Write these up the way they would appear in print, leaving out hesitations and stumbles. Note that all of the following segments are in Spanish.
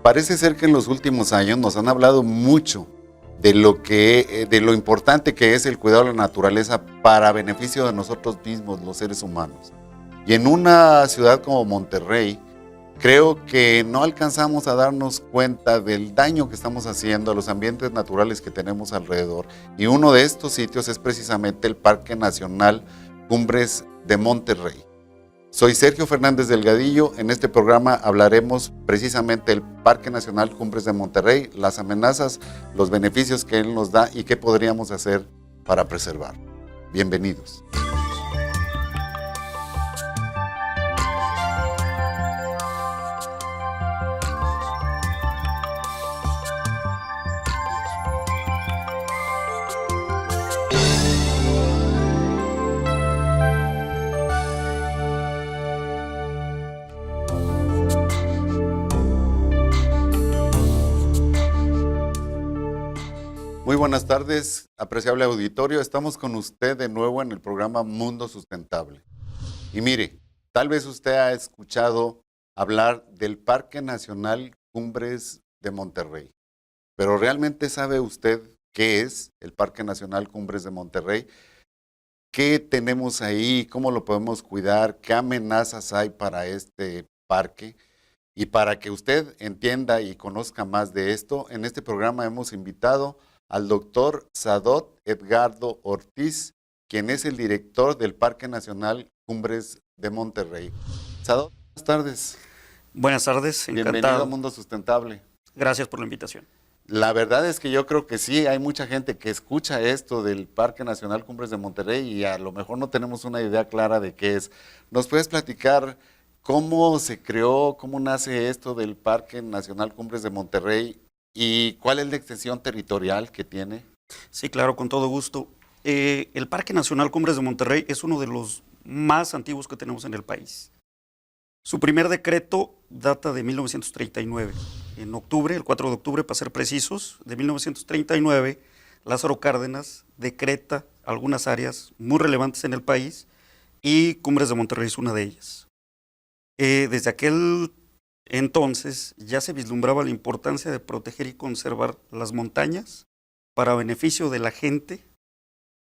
Parece ser que en los últimos años nos han hablado mucho de lo importante que es el cuidado de la naturaleza para beneficio de nosotros mismos, los seres humanos. Y en una ciudad como Monterrey, creo que no alcanzamos a darnos cuenta del daño que estamos haciendo a los ambientes naturales que tenemos alrededor. Y uno de estos sitios es precisamente el Parque Nacional Cumbres de Monterrey. Soy Sergio Fernández Delgadillo. En este programa hablaremos precisamente del Parque Nacional Cumbres de Monterrey, las amenazas, los beneficios que él nos da y qué podríamos hacer para preservarlo. Bienvenidos. Muy buenas tardes, apreciable auditorio. Estamos con usted de nuevo en el programa Mundo Sustentable. Y mire, tal vez usted ha escuchado hablar del Parque Nacional Cumbres de Monterrey, pero ¿realmente sabe usted qué es el Parque Nacional Cumbres de Monterrey? ¿Qué tenemos ahí? ¿Cómo lo podemos cuidar? ¿Qué amenazas hay para este parque? Y para que usted entienda y conozca más de esto, en este programa hemos invitado al doctor Sadot Edgardo Ortiz, quien es el director del Parque Nacional Cumbres de Monterrey. Sadot, buenas tardes. Buenas tardes, encantado. Bienvenido a Mundo Sustentable. Gracias por la invitación. La verdad es que yo creo que sí, hay mucha gente que escucha esto del Parque Nacional Cumbres de Monterrey y a lo mejor no tenemos una idea clara de qué es. ¿Nos puedes platicar cómo se creó, cómo nace esto del Parque Nacional Cumbres de Monterrey? ¿Y cuál es la extensión territorial que tiene? Sí, claro, con todo gusto. El Parque Nacional Cumbres de Monterrey es uno de los más antiguos que tenemos en el país. Su primer decreto data de 1939. En octubre, el 4 de octubre, para ser precisos, de 1939, Lázaro Cárdenas decreta algunas áreas muy relevantes en el país y Cumbres de Monterrey es una de ellas. Desde aquel entonces ya se vislumbraba la importancia de proteger y conservar las montañas para beneficio de la gente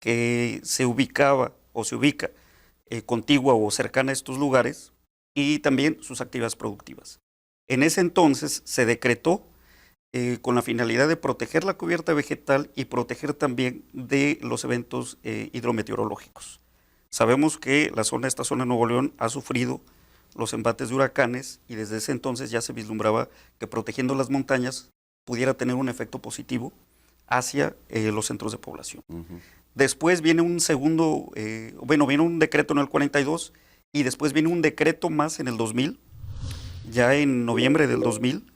que se ubicaba o se ubica contigua o cercana a estos lugares y también sus actividades productivas. En ese entonces se decretó con la finalidad de proteger la cubierta vegetal y proteger también de los eventos hidrometeorológicos. Sabemos que esta zona de Nuevo León ha sufrido los embates de huracanes y desde ese entonces ya se vislumbraba que protegiendo las montañas pudiera tener un efecto positivo hacia los centros de población. Después viene un viene un decreto en el 42 y después viene un decreto más en el 2000. Ya en noviembre del 2000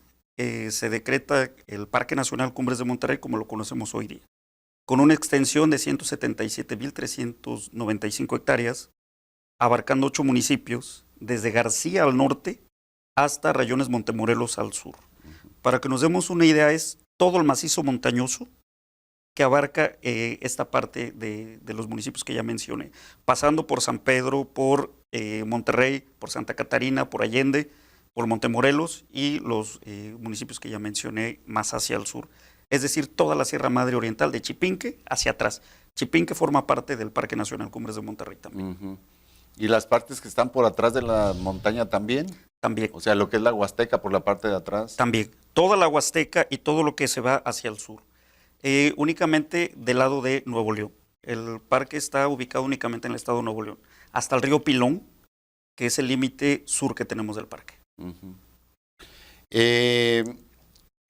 se decreta el Parque Nacional Cumbres de Monterrey como lo conocemos hoy día, con una extensión de 177,395 hectáreas, abarcando 8 municipios, desde García al norte hasta Rayones Montemorelos al sur. Para que nos demos una idea, es todo el macizo montañoso que abarca esta parte de los municipios que ya mencioné, pasando por San Pedro, por Monterrey, por Santa Catarina, por Allende, por Montemorelos y los municipios que ya mencioné más hacia el sur. Es decir, toda la Sierra Madre Oriental de Chipinque hacia atrás. Chipinque forma parte del Parque Nacional Cumbres de Monterrey también. ¿Y las partes que están por atrás de la montaña también? También. O sea, lo que es la Huasteca por la parte de atrás. También. Toda la Huasteca y todo lo que se va hacia el sur. Únicamente del lado de Nuevo León. El parque está ubicado únicamente en el estado de Nuevo León. Hasta el río Pilón, que es el límite sur que tenemos del parque.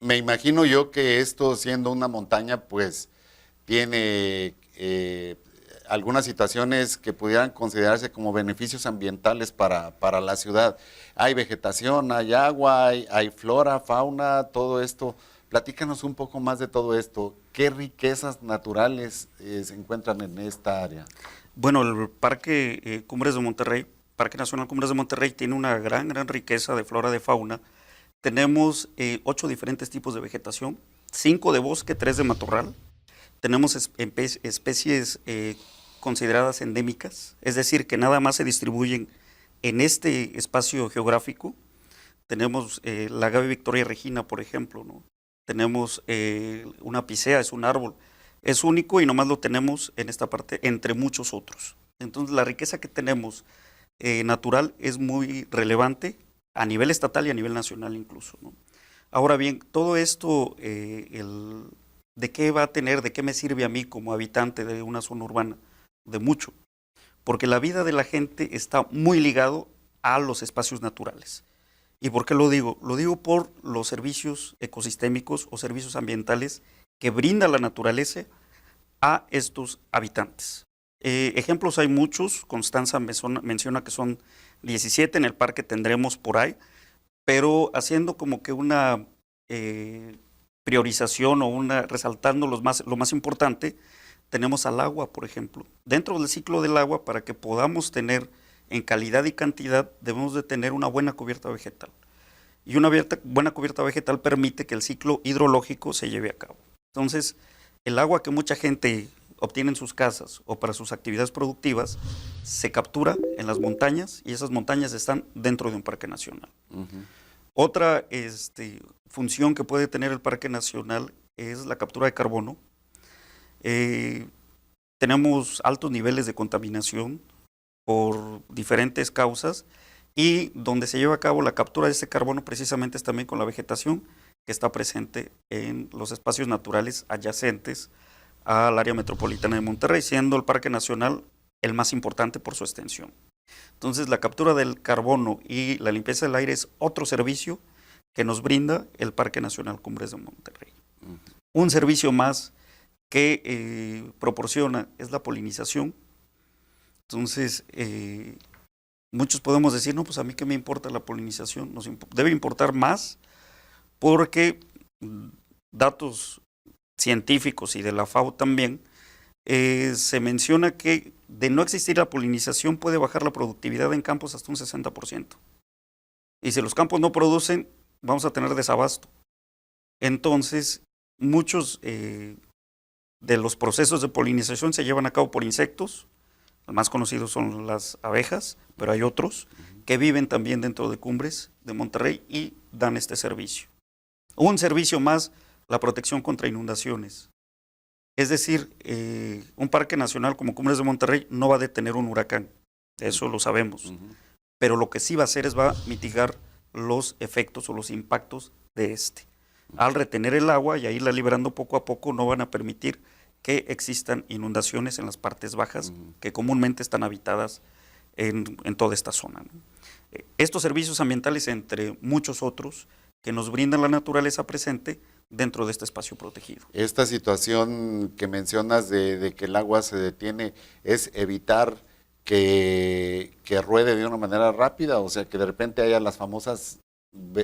Me imagino yo que esto, siendo una montaña, pues tiene algunas situaciones que pudieran considerarse como beneficios ambientales para la ciudad. Hay vegetación, hay agua, hay flora, fauna, todo esto. Platícanos un poco más de todo esto. ¿Qué riquezas naturales se encuentran en esta área? Bueno, el Parque Cumbres de Monterrey, Parque Nacional Cumbres de Monterrey, tiene una gran riqueza de flora, de fauna. Tenemos 8 diferentes tipos de vegetación, 5 de bosque, 3 de matorral. Tenemos especies consideradas endémicas, es decir, que nada más se distribuyen en este espacio geográfico. tenemos la agave Victoria Regina, por ejemplo, ¿no? Tenemos una picea, es un árbol, es único y nomás lo tenemos en esta parte, entre muchos otros. Entonces la riqueza que tenemos natural es muy relevante a nivel estatal y a nivel nacional incluso, ¿no? Ahora bien, todo esto, ¿de qué va a tener, de qué me sirve a mí como habitante de una zona urbana? De mucho, porque la vida de la gente está muy ligado a los espacios naturales. ¿Y por qué lo digo? Lo digo por los servicios ecosistémicos o servicios ambientales que brinda la naturaleza a estos habitantes. Ejemplos hay muchos, Constanza menciona que son 17, en el parque tendremos por ahí, pero haciendo como que una priorización o resaltando lo más importante, tenemos al agua, por ejemplo. Dentro del ciclo del agua, para que podamos tener en calidad y cantidad, debemos de tener una buena cubierta vegetal. Y una buena cubierta vegetal permite que el ciclo hidrológico se lleve a cabo. Entonces, el agua que mucha gente obtiene en sus casas o para sus actividades productivas, se captura en las montañas y esas montañas están dentro de un parque nacional. Otra función que puede tener el parque nacional es la captura de carbono. Tenemos altos niveles de contaminación por diferentes causas y donde se lleva a cabo la captura de este carbono precisamente es también con la vegetación que está presente en los espacios naturales adyacentes al área metropolitana de Monterrey, siendo el Parque Nacional el más importante por su extensión. Entonces, la captura del carbono y la limpieza del aire es otro servicio que nos brinda el Parque Nacional Cumbres de Monterrey. Un servicio más que proporciona es la polinización. Entonces, muchos podemos decir, no, pues a mí qué me importa la polinización, debe importar más porque datos científicos y de la FAO también, se menciona que de no existir la polinización puede bajar la productividad en campos hasta un 60%. Y si los campos no producen, vamos a tener desabasto. Entonces, muchos de los procesos de polinización se llevan a cabo por insectos. Los más conocidos son las abejas, pero hay otros que viven también dentro de Cumbres de Monterrey y dan este servicio. Un servicio más, la protección contra inundaciones. Es decir, un parque nacional como Cumbres de Monterrey no va a detener un huracán, eso lo sabemos, pero lo que sí va a hacer es va a mitigar los efectos o los impactos de este. Al retener el agua y a irla liberando poco a poco, no van a permitir que existan inundaciones en las partes bajas que comúnmente están habitadas en toda esta zona, ¿no? Estos servicios ambientales, entre muchos otros, que nos brindan la naturaleza presente dentro de este espacio protegido. Esta situación que mencionas de que el agua se detiene es evitar que ruede de una manera rápida, o sea, que de repente haya las famosas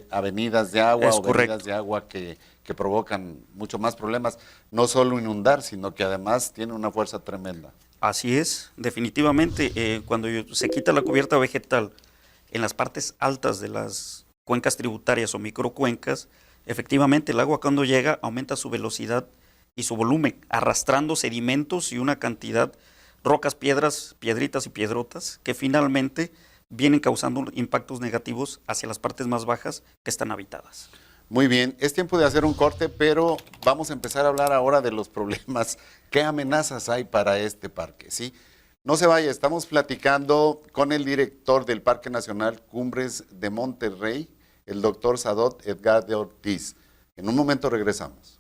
avenidas de agua o avenidas de agua que provocan mucho más problemas, no solo inundar, sino que además tiene una fuerza tremenda. Así es, definitivamente, cuando se quita la cubierta vegetal en las partes altas de las cuencas tributarias o microcuencas, efectivamente el agua cuando llega aumenta su velocidad y su volumen, arrastrando sedimentos y una cantidad, rocas, piedras, piedritas y piedrotas, que finalmente vienen causando impactos negativos hacia las partes más bajas que están habitadas. Muy bien, es tiempo de hacer un corte, pero vamos a empezar a hablar ahora de los problemas. ¿Qué amenazas hay para este parque? ¿Sí? No se vaya, estamos platicando con el director del Parque Nacional Cumbres de Monterrey, el doctor Sadot Edgar de Ortiz. En un momento regresamos.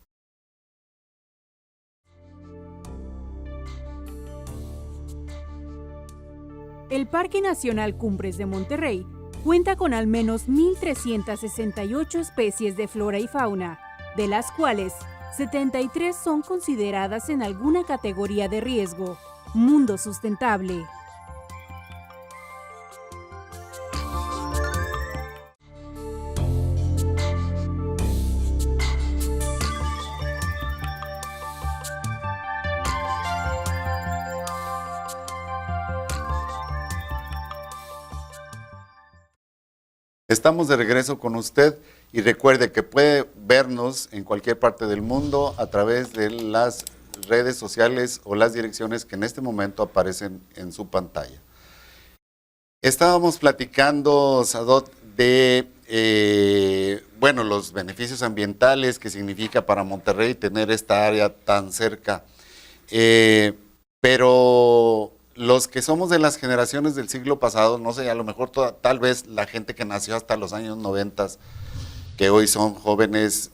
El Parque Nacional Cumbres de Monterrey cuenta con al menos 1,368 especies de flora y fauna, de las cuales 73 son consideradas en alguna categoría de riesgo. Mundo Sustentable. Estamos de regreso con usted y recuerde que puede vernos en cualquier parte del mundo a través de las redes sociales o las direcciones que en este momento aparecen en su pantalla. Estábamos platicando, Sadot, de bueno, los beneficios ambientales que significa para Monterrey tener esta área tan cerca. Pero los que somos de las generaciones del siglo pasado, no sé, a lo mejor tal vez la gente que nació hasta los años 90, que hoy son jóvenes,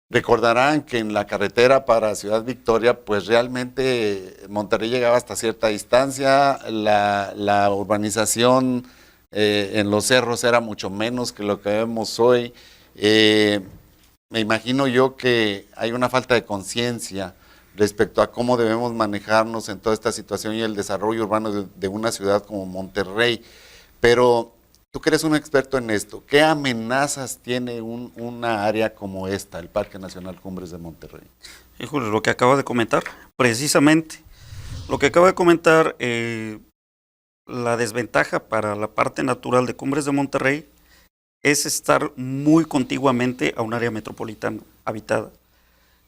recordarán que en la carretera para Ciudad Victoria, pues realmente Monterrey llegaba hasta cierta distancia, la urbanización en los cerros era mucho menos que lo que vemos hoy. Me imagino yo que hay una falta de conciencia respecto a cómo debemos manejarnos en toda esta situación y el desarrollo urbano de una ciudad como Monterrey. Pero tú que eres un experto en esto, ¿qué amenazas tiene una área como esta, el Parque Nacional Cumbres de Monterrey? Híjole, lo que acaba de comentar, precisamente, lo que acaba de comentar, la desventaja para la parte natural de Cumbres de Monterrey es estar muy contiguamente a un área metropolitana habitada.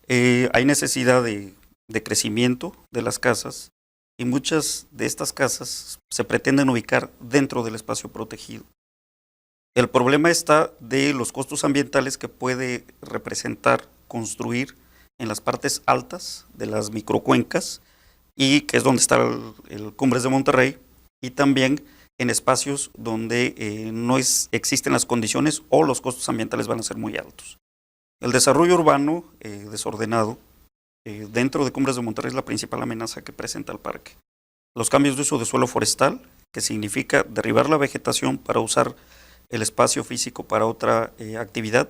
Hay necesidad de crecimiento de las casas y muchas de estas casas se pretenden ubicar dentro del espacio protegido. El problema está de los costos ambientales que puede representar construir en las partes altas de las microcuencas, y que es donde está el Cumbres de Monterrey, y también en espacios donde no existen las condiciones o los costos ambientales van a ser muy altos. El desarrollo urbano desordenado dentro de Cumbres de Monterrey es la principal amenaza que presenta el parque. Los cambios de uso de suelo forestal, que significa derribar la vegetación para usar el espacio físico para otra actividad,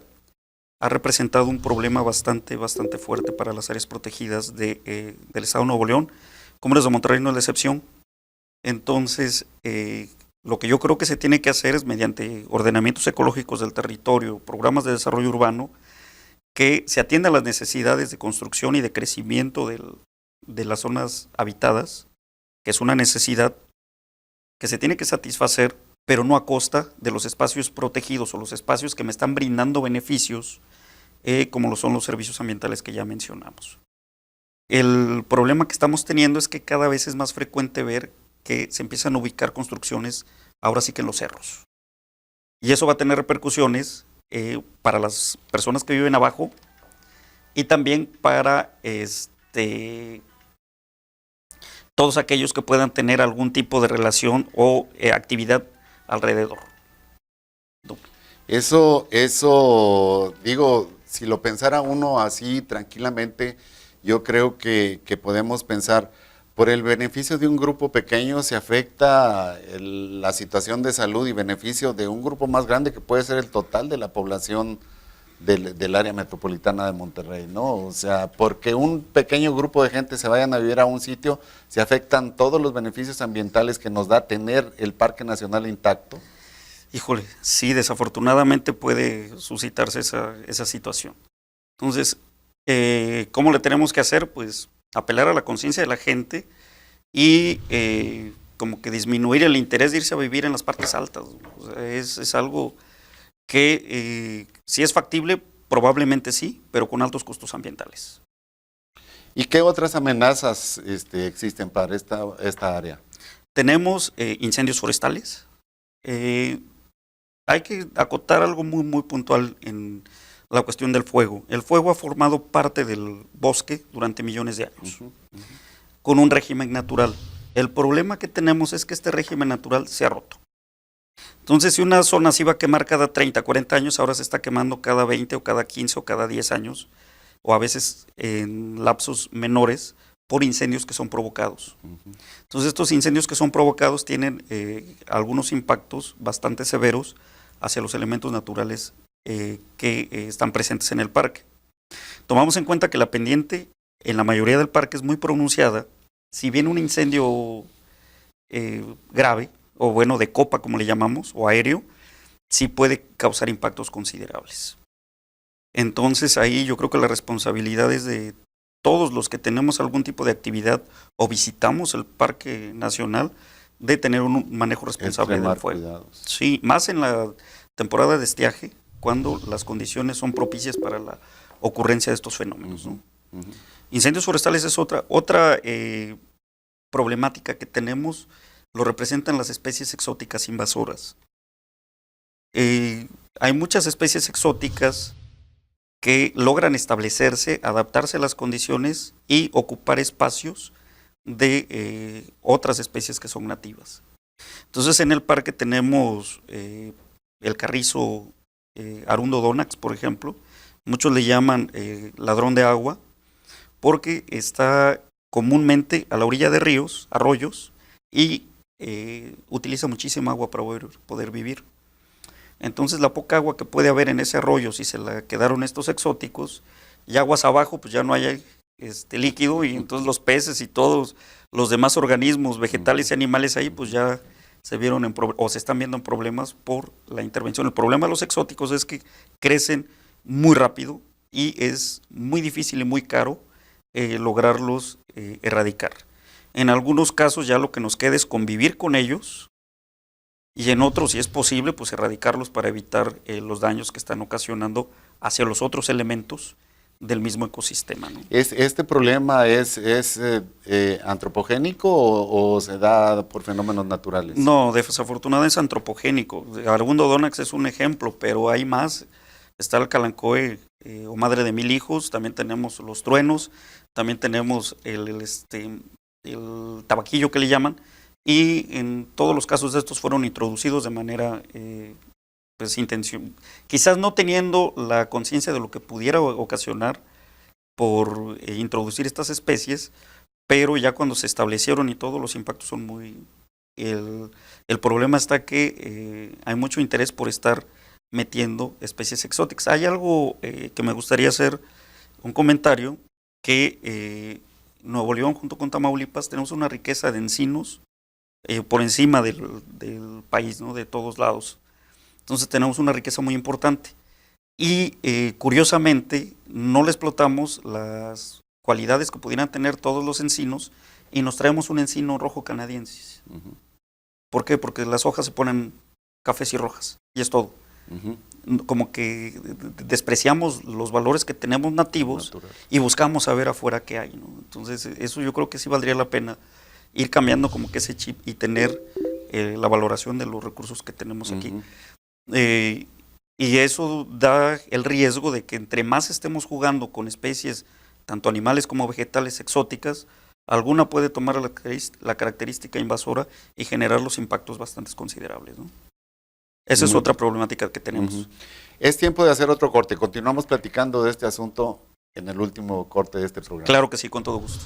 ha representado un problema bastante fuerte para las áreas protegidas del Estado de Nuevo León. Cumbres de Monterrey no es la excepción. Entonces, lo que yo creo que se tiene que hacer es, mediante ordenamientos ecológicos del territorio, programas de desarrollo urbano, que se atiendan a las necesidades de construcción y de crecimiento de las zonas habitadas, que es una necesidad que se tiene que satisfacer, pero no a costa de los espacios protegidos o los espacios que me están brindando beneficios, como lo son los servicios ambientales que ya mencionamos. El problema que estamos teniendo es que cada vez es más frecuente ver que se empiezan a ubicar construcciones, ahora sí que en los cerros. Y eso va a tener repercusiones para las personas que viven abajo y también para todos aquellos que puedan tener algún tipo de relación o actividad alrededor. Eso, digo, si lo pensara uno así tranquilamente, yo creo que podemos pensar, por el beneficio de un grupo pequeño se afecta la situación de salud y beneficio de un grupo más grande que puede ser el total de la población del área metropolitana de Monterrey, ¿no? O sea, porque un pequeño grupo de gente se vayan a vivir a un sitio, se afectan todos los beneficios ambientales que nos da tener el Parque Nacional intacto. Híjole, sí, desafortunadamente puede suscitarse esa situación. Entonces, ¿cómo le tenemos que hacer? Pues apelar a la conciencia de la gente y como que disminuir el interés de irse a vivir en las partes altas. O sea, es algo que si es factible, probablemente sí, pero con altos costos ambientales. ¿Y qué otras amenazas existen para esta área? Tenemos incendios forestales. Hay que acotar algo muy puntual en la cuestión del fuego. El fuego ha formado parte del bosque durante millones de años, con un régimen natural. El problema que tenemos es que este régimen natural se ha roto. Entonces, si una zona se iba a quemar cada 30, 40 años, ahora se está quemando cada 20 o cada 15 o cada 10 años, o a veces en lapsos menores, por incendios que son provocados. Entonces, estos incendios que son provocados tienen algunos impactos bastante severos hacia los elementos naturales que están presentes en el parque. Tomamos en cuenta que la pendiente en la mayoría del parque es muy pronunciada. Si viene un incendio grave, o bueno, de copa como le llamamos, o aéreo, sí puede causar impactos considerables. Entonces ahí yo creo que la responsabilidad es de todos los que tenemos algún tipo de actividad o visitamos el Parque Nacional, de tener un manejo responsable del fuego. Cuidados. Sí, más en la temporada de estiaje, cuando las condiciones son propicias para la ocurrencia de estos fenómenos, ¿no? Incendios forestales es otra problemática que tenemos, lo representan las especies exóticas invasoras. Hay muchas especies exóticas que logran establecerse, adaptarse a las condiciones y ocupar espacios de otras especies que son nativas. Entonces en el parque tenemos el carrizo Arundo donax, por ejemplo. Muchos le llaman ladrón de agua porque está comúnmente a la orilla de ríos, arroyos, y utiliza muchísima agua para poder vivir. Entonces la poca agua que puede haber en ese arroyo, si se la quedaron estos exóticos, y aguas abajo, pues ya no hay líquido, y entonces los peces y todos los demás organismos vegetales y animales ahí, pues ya se vieron o se están viendo en problemas por la intervención. El problema de los exóticos es que crecen muy rápido y es muy difícil y muy caro lograrlos erradicar. En algunos casos ya lo que nos queda es convivir con ellos, y en otros, si es posible, pues erradicarlos para evitar los daños que están ocasionando hacia los otros elementos del mismo ecosistema, ¿no? ¿Este problema es antropogénico o se da por fenómenos naturales? No, desafortunadamente es antropogénico. Arundo donax es un ejemplo, pero hay más. Está el calancoe o madre de 1000 hijos, también tenemos los truenos, también tenemos el tabaquillo que le llaman, y en todos los casos de estos fueron introducidos de manera quizás no teniendo la conciencia de lo que pudiera ocasionar por introducir estas especies, pero ya cuando se establecieron y todos los impactos son muy... El problema está que hay mucho interés por estar metiendo especies exóticas. Hay algo que me gustaría hacer un comentario, que Nuevo León junto con Tamaulipas tenemos una riqueza de encinos por encima del país, ¿no? De todos lados. Entonces tenemos una riqueza muy importante y curiosamente no le explotamos las cualidades que pudieran tener todos los encinos y nos traemos un encino rojo canadiense. Uh-huh. ¿Por qué? Porque las hojas se ponen cafés y rojas y es todo. Uh-huh. Como que despreciamos los valores que tenemos nativos y buscamos saber afuera qué hay, ¿no? Entonces eso yo creo que sí valdría la pena ir cambiando como que ese chip y tener la valoración de los recursos que tenemos aquí. Uh-huh. Y eso da el riesgo de que entre más estemos jugando con especies, tanto animales como vegetales exóticas, alguna puede tomar la característica invasora y generar los impactos bastante considerables, ¿no? Esa es otra problemática que tenemos. Uh-huh. Es tiempo de hacer otro corte. Continuamos platicando de este asunto en el último corte de este programa. Claro que sí, con todo gusto.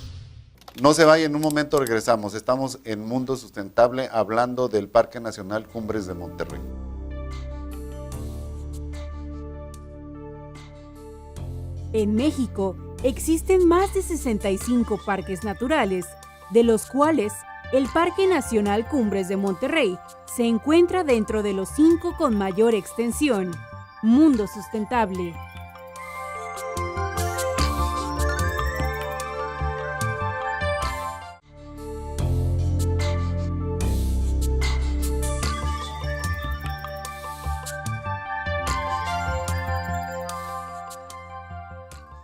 No se vaya, en un momento regresamos. Estamos en Mundo Sustentable hablando del Parque Nacional Cumbres de Monterrey. En México existen más de 65 parques naturales, de los cuales el Parque Nacional Cumbres de Monterrey se encuentra dentro de los 5 con mayor extensión. Mundo Sustentable.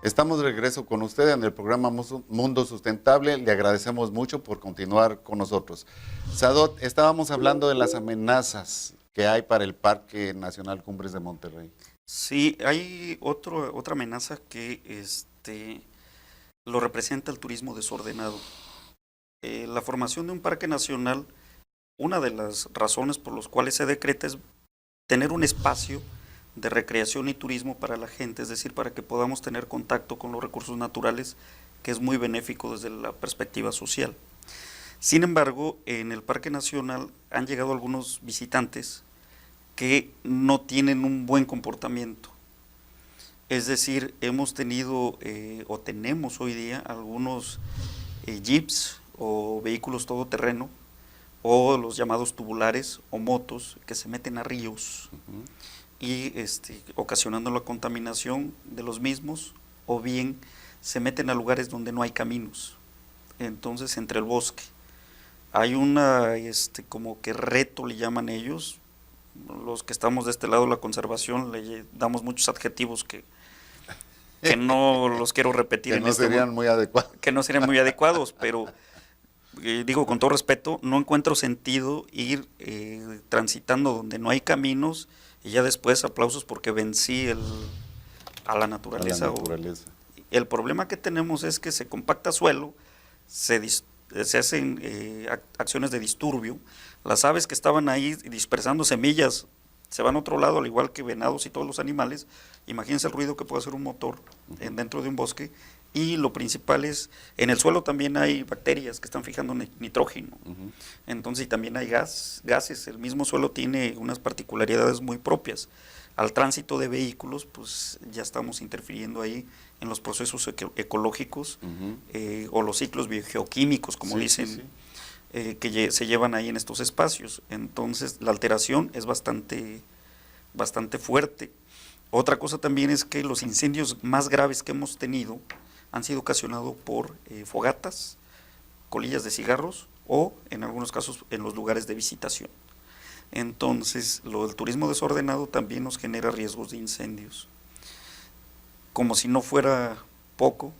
Estamos de regreso con usted en el programa Mundo Sustentable. Le agradecemos mucho por continuar con nosotros. Sadot, estábamos hablando de las amenazas que hay para el Parque Nacional Cumbres de Monterrey. Sí, hay otra amenaza que lo representa el turismo desordenado. La formación de un parque nacional, una de las razones por las cuales se decreta es tener un espacio de recreación y turismo para la gente, es decir, para que podamos tener contacto con los recursos naturales, que es muy benéfico desde la perspectiva social. Sin embargo, en el Parque Nacional han llegado algunos visitantes que no tienen un buen comportamiento. Es decir, hemos tenido o tenemos hoy día algunos jeeps o vehículos todoterreno o los llamados tubulares o motos que se meten a ríos. Uh-huh. Y ocasionando la contaminación de los mismos, o bien se meten a lugares donde no hay caminos. Entonces, entre el bosque hay una como que reto, le llaman ellos. Los que estamos de este lado de la conservación le damos muchos adjetivos que no los quiero repetir. Que no serían muy adecuados. Que no serían muy adecuados, pero digo con todo respeto, no encuentro sentido ir transitando donde no hay caminos y ya después aplausos porque vencí a la naturaleza. A la naturaleza. El problema que tenemos es que se compacta suelo, se hacen acciones de disturbio, las aves que estaban ahí dispersando semillas se van a otro lado, al igual que venados y todos los animales. Imagínense el ruido que puede hacer un motor dentro de un bosque. Y lo principal es, en el suelo también hay bacterias que están fijando nitrógeno. Entonces, y también hay gases. El mismo suelo tiene unas particularidades muy propias. Al tránsito de vehículos, pues ya estamos interfiriendo ahí en los procesos ecológicos o los ciclos biogeoquímicos, como dicen, que se llevan ahí en estos espacios. Entonces, la alteración es bastante fuerte. Otra cosa también es que los incendios más graves que hemos tenido han sido ocasionados por fogatas, colillas de cigarros o, en algunos casos, en los lugares de visitación. Entonces, lo del turismo desordenado también nos genera riesgos de incendios. Como si no fuera poco,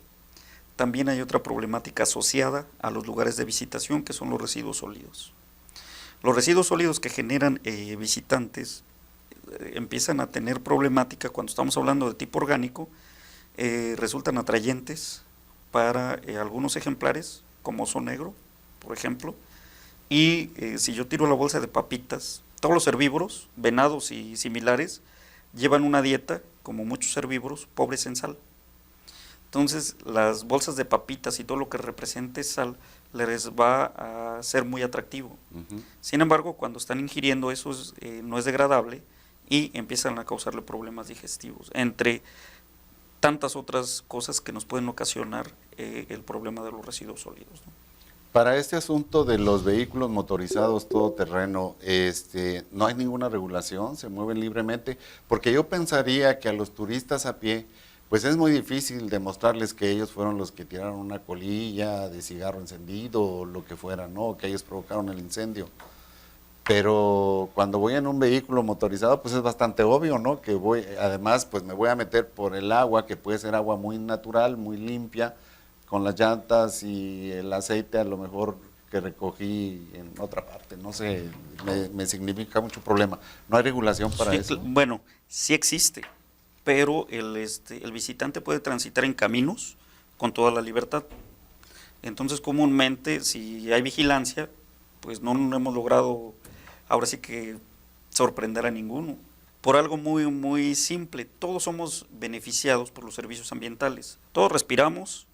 también hay otra problemática asociada a los lugares de visitación, que son los residuos sólidos. Los residuos sólidos que generan visitantes empiezan a tener problemática cuando estamos hablando de tipo orgánico, resultan atrayentes para algunos ejemplares, como oso negro, por ejemplo, y si yo tiro la bolsa de papitas, todos los herbívoros, venados y similares, llevan una dieta, como muchos herbívoros, pobres en sal. Entonces, las bolsas de papitas y todo lo que represente sal les va a ser muy atractivo. Sin embargo, cuando están ingiriendo eso no es degradable y empiezan a causarle problemas digestivos, entre tantas otras cosas que nos pueden ocasionar el problema de los residuos sólidos, ¿no? Para este asunto de los vehículos motorizados todoterreno, ¿no hay ninguna regulación? ¿Se mueven libremente? Porque yo pensaría que a los turistas a pie, pues es muy difícil demostrarles que ellos fueron los que tiraron una colilla de cigarro encendido o lo que fuera, ¿no? Que ellos provocaron el incendio. Pero cuando voy en un vehículo motorizado, pues es bastante obvio, ¿no? Que además, pues me voy a meter por el agua, que puede ser agua muy natural, muy limpia, con las llantas y el aceite a lo mejor que recogí en otra parte, no sé, me significa mucho problema. ¿No hay regulación para eso? Bueno, sí existe, pero el visitante puede transitar en caminos con toda la libertad. Entonces, comúnmente, si hay vigilancia, pues no hemos logrado, ahora sí que, sorprender a ninguno. Por algo muy, muy simple, todos somos beneficiados por los servicios ambientales. Todos respiramos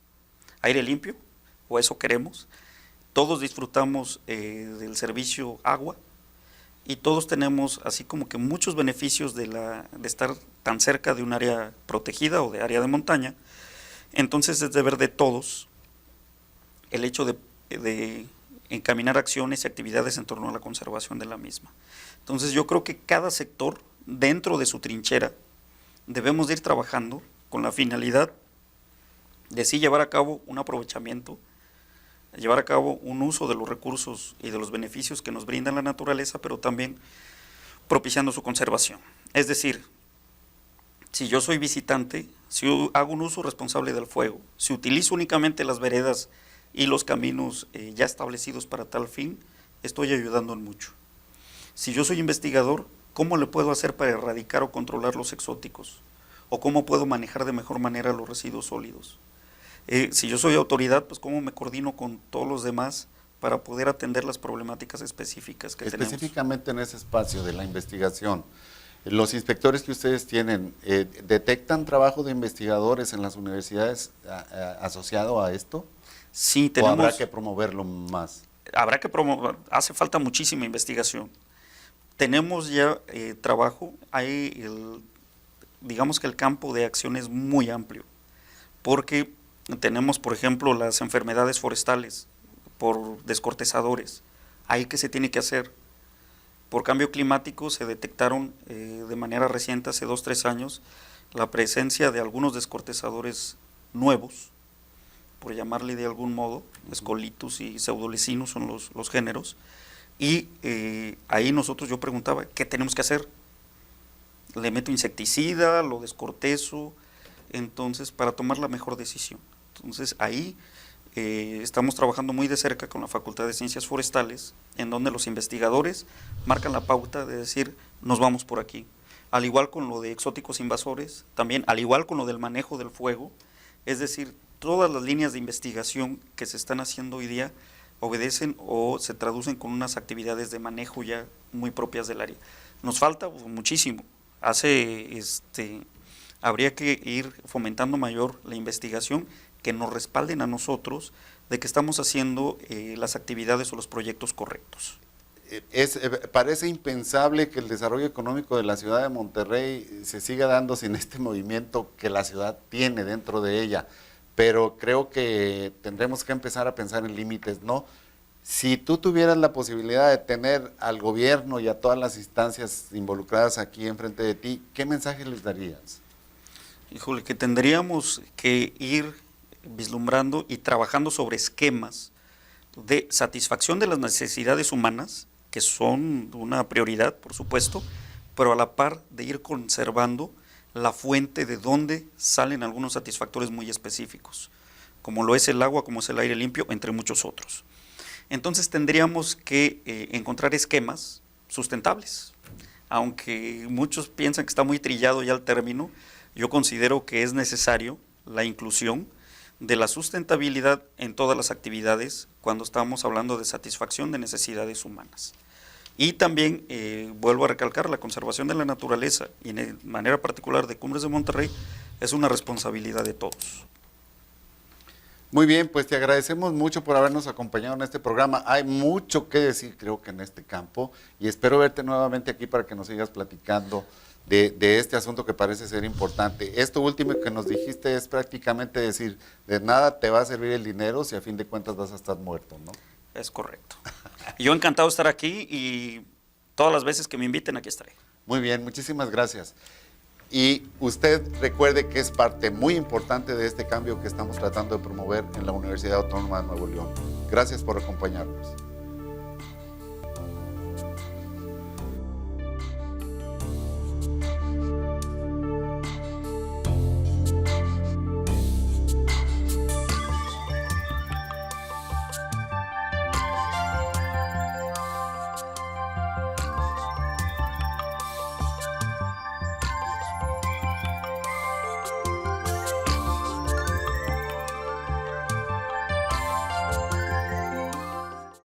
aire limpio, o eso queremos. Todos disfrutamos del servicio agua y todos tenemos así como que muchos beneficios de estar tan cerca de un área protegida o de área de montaña. Entonces es deber de todos el hecho de encaminar acciones y actividades en torno a la conservación de la misma. Entonces yo creo que cada sector dentro de su trinchera debemos de ir trabajando con la finalidad de sí llevar a cabo un aprovechamiento, llevar a cabo un uso de los recursos y de los beneficios que nos brinda la naturaleza, pero también propiciando su conservación. Es decir, si yo soy visitante, si hago un uso responsable del fuego, si utilizo únicamente las veredas y los caminos ya establecidos para tal fin, estoy ayudando en mucho. Si yo soy investigador, ¿cómo le puedo hacer para erradicar o controlar los exóticos? ¿O cómo puedo manejar de mejor manera los residuos sólidos? Si yo soy autoridad, pues cómo me coordino con todos los demás para poder atender las problemáticas específicas que tenemos. Específicamente en ese espacio de la investigación, los inspectores que ustedes tienen, ¿detectan trabajo de investigadores en las universidades asociado a esto? Sí, tenemos. ¿O habrá que promoverlo más? Habrá que promover, hace falta muchísima investigación. Tenemos ya trabajo, digamos que el campo de acción es muy amplio, porque tenemos, por ejemplo, las enfermedades forestales por descortezadores. Ahí que se tiene que hacer. Por cambio climático se detectaron de manera reciente, hace 2-3 años, la presencia de algunos descortezadores nuevos, por llamarle de algún modo, Scolytus y Pseudolecinos son los géneros, y ahí yo preguntaba, ¿qué tenemos que hacer? ¿Le meto insecticida, lo descortezo? Entonces, para tomar la mejor decisión. Entonces, ahí estamos trabajando muy de cerca con la Facultad de Ciencias Forestales, en donde los investigadores marcan la pauta de decir, nos vamos por aquí. al igual con lo de exóticos invasores, también al igual con lo del manejo del fuego, es decir, todas las líneas de investigación que se están haciendo hoy día obedecen o se traducen con unas actividades de manejo ya muy propias del área. Nos falta muchísimo. Habría que ir fomentando mayor la investigación, que nos respalden a nosotros de que estamos haciendo las actividades o los proyectos correctos. Parece impensable que el desarrollo económico de la ciudad de Monterrey se siga dando sin este movimiento que la ciudad tiene dentro de ella, pero creo que tendremos que empezar a pensar en límites, ¿no? Si tú tuvieras la posibilidad de tener al gobierno y a todas las instancias involucradas aquí enfrente de ti, ¿qué mensaje les darías? Híjole, que tendríamos que ir vislumbrando y trabajando sobre esquemas de satisfacción de las necesidades humanas, que son una prioridad, por supuesto, pero a la par de ir conservando la fuente de donde salen algunos satisfactores muy específicos, como lo es el agua, como es el aire limpio, entre muchos otros. Entonces tendríamos que encontrar esquemas sustentables. Aunque muchos piensan que está muy trillado ya el término, yo considero que es necesario la inclusión de la sustentabilidad en todas las actividades cuando estamos hablando de satisfacción de necesidades humanas. Y también, vuelvo a recalcar, la conservación de la naturaleza, y de manera particular de Cumbres de Monterrey, es una responsabilidad de todos. Muy bien, pues te agradecemos mucho por habernos acompañado en este programa. Hay mucho que decir, creo que en este campo, y espero verte nuevamente aquí para que nos sigas platicando de este asunto que parece ser importante. Esto último que nos dijiste es prácticamente decir, de nada te va a servir el dinero si a fin de cuentas vas a estar muerto, ¿no? Es correcto. Yo encantado de estar aquí y todas las veces que me inviten aquí estaré. Muy bien, muchísimas gracias. Y usted recuerde que es parte muy importante de este cambio que estamos tratando de promover en la Universidad Autónoma de Nuevo León. Gracias por acompañarnos.